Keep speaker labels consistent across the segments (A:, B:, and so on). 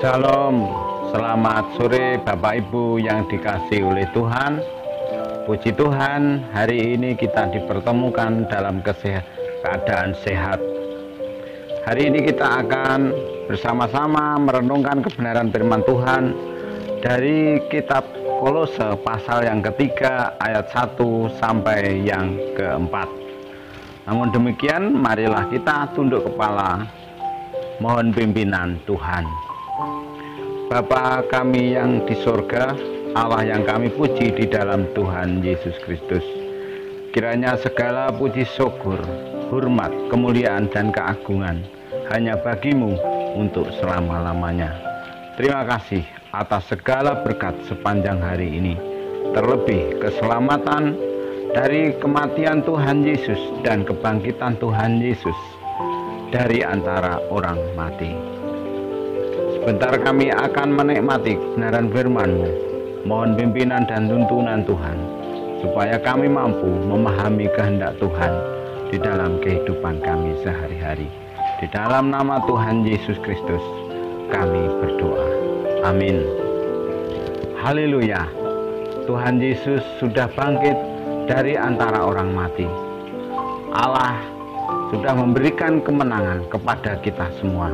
A: Shalom, selamat sore Bapak Ibu yang dikasihi oleh Tuhan. Puji Tuhan, hari ini kita dipertemukan dalam keadaan sehat. Hari ini kita akan bersama-sama merenungkan kebenaran firman Tuhan dari kitab Kolose pasal yang ketiga ayat 1 sampai yang keempat. Namun demikian, marilah kita tunduk kepala, mohon pimpinan Tuhan. Bapa kami yang di sorga, Allah yang kami puji di dalam Tuhan Yesus Kristus, kiranya segala puji syukur, hormat, kemuliaan dan keagungan hanya bagimu untuk selama-lamanya. Terima kasih atas segala berkat sepanjang hari ini, terlebih keselamatan dari kematian Tuhan Yesus dan kebangkitan Tuhan Yesus dari antara orang mati. Sebentar kami akan menikmati kebenaran firman-Mu. Mohon pimpinan dan tuntunan Tuhan, supaya kami mampu memahami kehendak Tuhan di dalam kehidupan kami sehari-hari. Di dalam nama Tuhan Yesus Kristus, kami berdoa. Amin. Haleluya. Tuhan Yesus sudah bangkit dari antara orang mati. Allah sudah memberikan kemenangan kepada kita semua.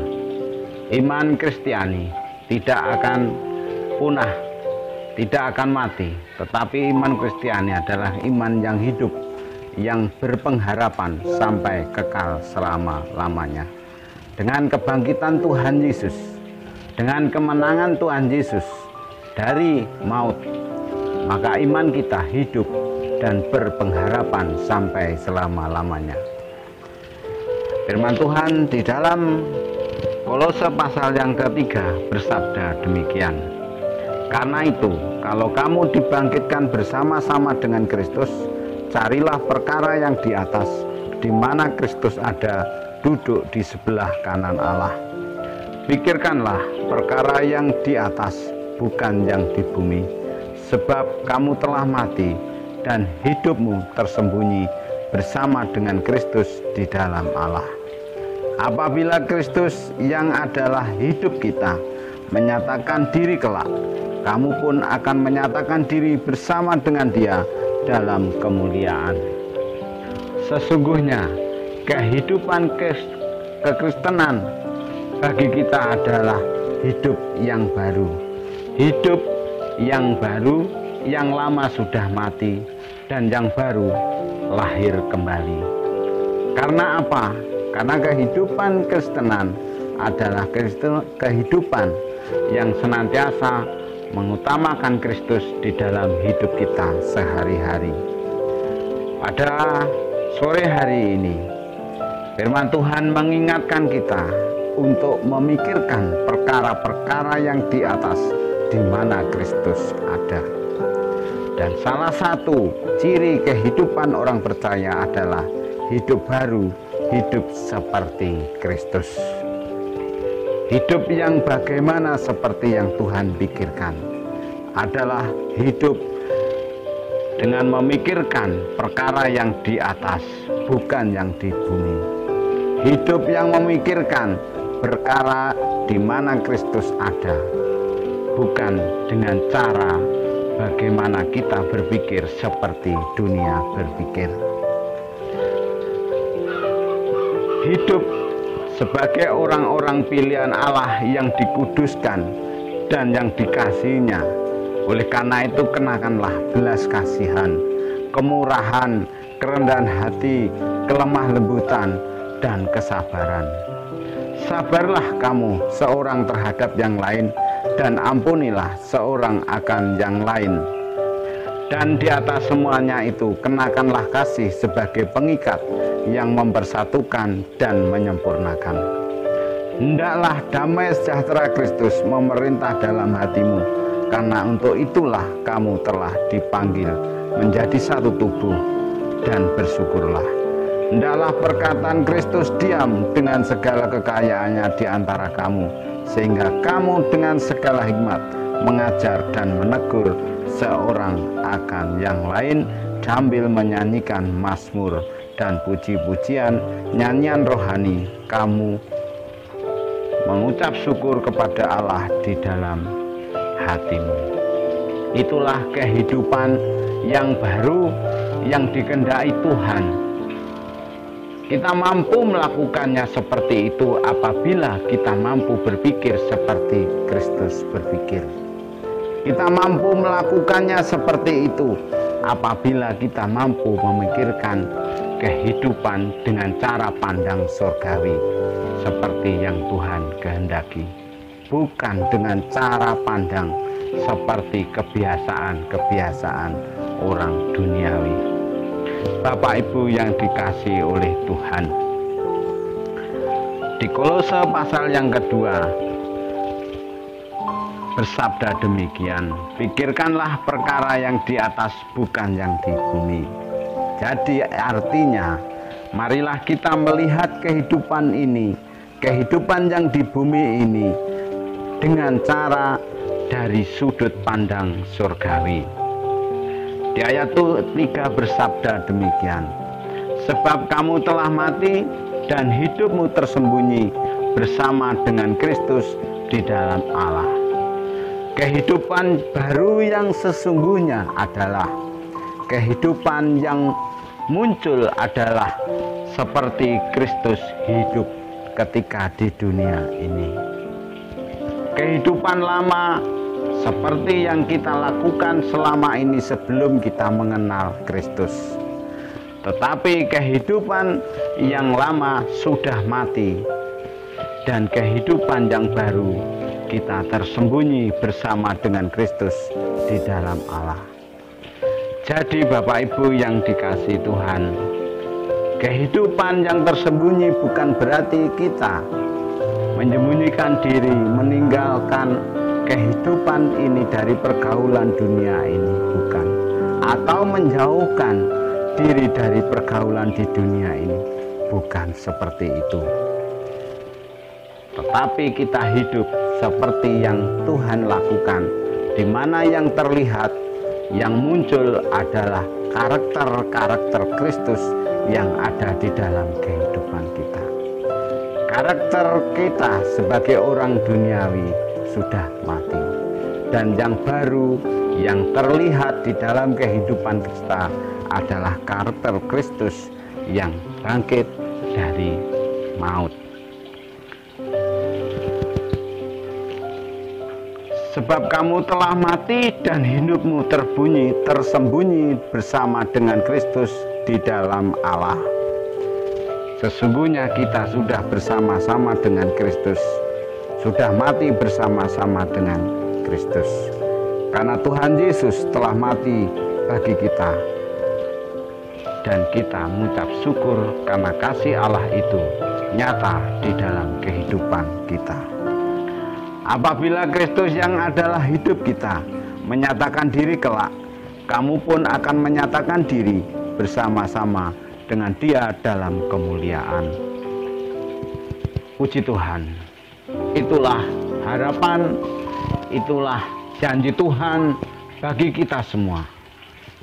A: Iman Kristiani tidak akan punah, tidak akan mati, tetapi iman Kristiani adalah iman yang hidup, yang berpengharapan sampai kekal selama-lamanya. Dengan kebangkitan Tuhan Yesus, dengan kemenangan Tuhan Yesus dari maut, maka iman kita hidup dan berpengharapan sampai selama-lamanya. Firman Tuhan di dalam Kolose pasal yang ketiga bersabda demikian. Karena itu, kalau kamu dibangkitkan bersama-sama dengan Kristus, carilah perkara yang di atas, di mana Kristus ada, duduk di sebelah kanan Allah. Pikirkanlah perkara yang di atas, bukan yang di bumi, sebab kamu telah mati, dan hidupmu tersembunyi bersama dengan Kristus di dalam Allah. Apabila Kristus yang adalah hidup kita menyatakan diri kelak, kamu pun akan menyatakan diri bersama dengan Dia dalam kemuliaan. Sesungguhnya kehidupan kekristenan bagi kita adalah hidup yang baru. Hidup yang baru, yang lama sudah mati, dan yang baru lahir kembali. Karena apa? Karena kehidupan Kristenan adalah kehidupan yang senantiasa mengutamakan Kristus di dalam hidup kita sehari-hari. Pada sore hari ini, firman Tuhan mengingatkan kita untuk memikirkan perkara-perkara yang di atas, di mana Kristus ada. Dan salah satu ciri kehidupan orang percaya adalah hidup baru, hidup seperti Kristus. Hidup yang bagaimana seperti yang Tuhan pikirkan adalah hidup dengan memikirkan perkara yang di atas, bukan yang di bumi. Hidup yang memikirkan perkara di mana Kristus ada, bukan dengan cara bagaimana kita berpikir seperti dunia berpikir. Hidup sebagai orang-orang pilihan Allah yang dikuduskan dan yang dikasihinya. Oleh karena itu, kenakanlah belas kasihan, kemurahan, kerendahan hati, kelemah lembutan, dan kesabaran. Sabarlah kamu seorang terhadap yang lain, dan ampunilah seorang akan yang lain. Dan di atas semuanya itu, kenakanlah kasih sebagai pengikat yang mempersatukan dan menyempurnakan. Hendaklah damai sejahtera Kristus memerintah dalam hatimu, karena untuk itulah kamu telah dipanggil menjadi satu tubuh, dan bersyukurlah. Hendaklah perkataan Kristus diam dengan segala kekayaannya di antara kamu, sehingga kamu dengan segala hikmat mengajar dan menegur seorang akan yang lain, sambil menyanyikan mazmur dan puji-pujian, nyanyian rohani kamu mengucap syukur kepada Allah di dalam hatimu. Itulah kehidupan yang baru yang dikehendaki Tuhan. Kita mampu melakukannya seperti itu apabila kita mampu berpikir seperti Kristus berpikir. Kita mampu melakukannya seperti itu apabila kita mampu memikirkan kehidupan dengan cara pandang surgawi seperti yang Tuhan kehendaki, bukan dengan cara pandang seperti kebiasaan-kebiasaan orang duniawi. Bapak Ibu yang dikasihi oleh Tuhan, di Kolose pasal yang kedua bersabda demikian, pikirkanlah perkara yang di atas, bukan yang di bumi. Jadi artinya, marilah kita melihat kehidupan ini, kehidupan yang di bumi ini, dengan cara dari sudut pandang surgawi. Di ayat 3 bersabda demikian, sebab kamu telah mati dan hidupmu tersembunyi bersama dengan Kristus di dalam Allah. Kehidupan baru yang sesungguhnya adalah kehidupan yang muncul adalah seperti Kristus hidup ketika di dunia ini. Kehidupan lama seperti yang kita lakukan selama ini sebelum kita mengenal Kristus. Tetapi kehidupan yang lama sudah mati, dan kehidupan yang baru kita tersembunyi bersama dengan Kristus di dalam Allah. Jadi Bapak Ibu yang dikasihi Tuhan, kehidupan yang tersembunyi bukan berarti kita menyembunyikan diri, meninggalkan kehidupan ini dari pergaulan dunia ini, bukan, atau menjauhkan diri dari pergaulan di dunia ini, bukan seperti itu. Tetapi kita hidup seperti yang Tuhan lakukan, di mana yang terlihat, yang muncul adalah karakter-karakter Kristus yang ada di dalam kehidupan kita. Karakter kita sebagai orang duniawi sudah mati, dan yang baru yang terlihat di dalam kehidupan kita adalah karakter Kristus yang bangkit dari maut. Sebab kamu telah mati dan hidupmu tersembunyi bersama dengan Kristus di dalam Allah. Sesungguhnya kita sudah bersama-sama dengan Kristus, sudah mati bersama-sama dengan Kristus. Karena Tuhan Yesus telah mati bagi kita, dan kita mengucap syukur karena kasih Allah itu nyata di dalam kehidupan kita. Apabila Kristus yang adalah hidup kita menyatakan diri kelak, kamu pun akan menyatakan diri bersama-sama dengan Dia dalam kemuliaan. Puji Tuhan. Itulah harapan, itulah janji Tuhan bagi kita semua.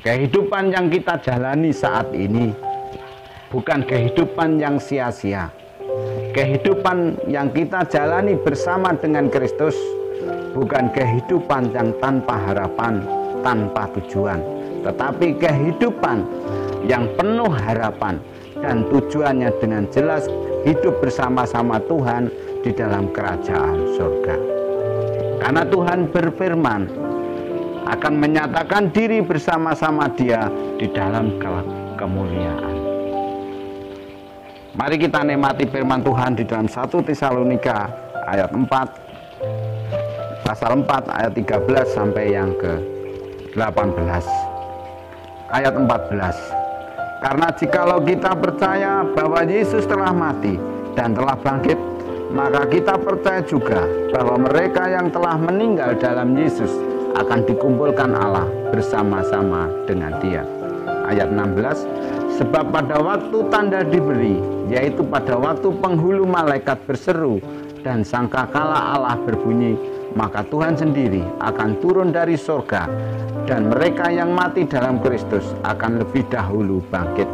A: Kehidupan yang kita jalani saat ini bukan kehidupan yang sia-sia. Kehidupan yang kita jalani bersama dengan Kristus bukan kehidupan yang tanpa harapan, tanpa tujuan, tetapi kehidupan yang penuh harapan dan tujuannya dengan jelas hidup bersama-sama Tuhan di dalam kerajaan surga. Karena Tuhan berfirman akan menyatakan diri bersama-sama Dia di dalam kemuliaan. Mari kita nikmati firman Tuhan di dalam 1 Tesalonika ayat 4, pasal 4 ayat 13 sampai yang ke-18. Ayat 14. Karena jikalau kita percaya bahwa Yesus telah mati dan telah bangkit, maka kita percaya juga bahwa mereka yang telah meninggal dalam Yesus akan dikumpulkan Allah bersama-sama dengan Dia. Ayat 16. Sebab pada waktu tanda diberi, yaitu pada waktu penghulu malaikat berseru dan sangkakala Allah berbunyi, maka Tuhan sendiri akan turun dari surga, dan mereka yang mati dalam Kristus akan lebih dahulu bangkit.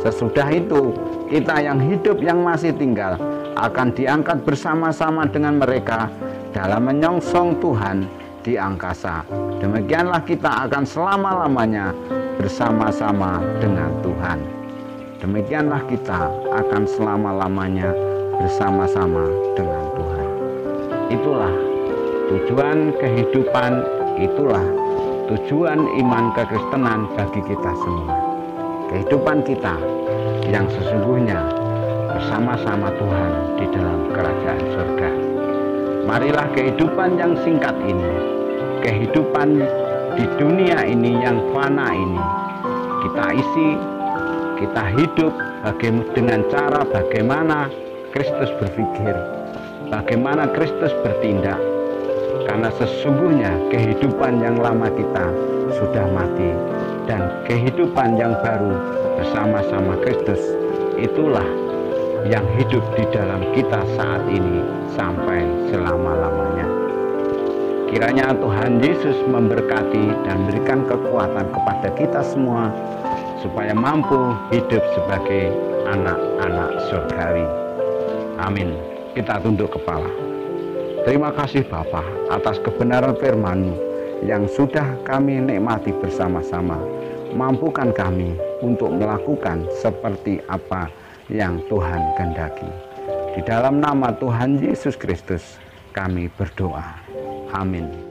A: Sesudah itu, kita yang hidup yang masih tinggal akan diangkat bersama-sama dengan mereka dalam menyongsong Tuhan di angkasa. Demikianlah kita akan selama-lamanya bersama-sama dengan Tuhan. Demikianlah kita akan selama-lamanya bersama-sama dengan Tuhan. Itulah tujuan kehidupan, itulah tujuan iman kekristenan bagi kita semua. Kehidupan kita yang sesungguhnya bersama-sama Tuhan di dalam kerajaan surga. Marilah kehidupan yang singkat ini, kehidupan di dunia ini yang fana ini, kita isi, kita hidup dengan cara bagaimana Kristus berpikir, bagaimana Kristus bertindak. Karena sesungguhnya kehidupan yang lama kita sudah mati, dan kehidupan yang baru bersama-sama Kristus itulah yang hidup di dalam kita saat ini sampai selama-lamanya. Kiranya Tuhan Yesus memberkati dan memberikan kekuatan kepada kita semua supaya mampu hidup sebagai anak-anak surgawi. Amin. Kita tunduk kepala. Terima kasih Bapa atas kebenaran firman-Mu yang sudah kami nikmati bersama-sama. Mampukan kami untuk melakukan seperti apa yang Tuhan kehendaki. Di dalam nama Tuhan Yesus Kristus kami berdoa. Amin.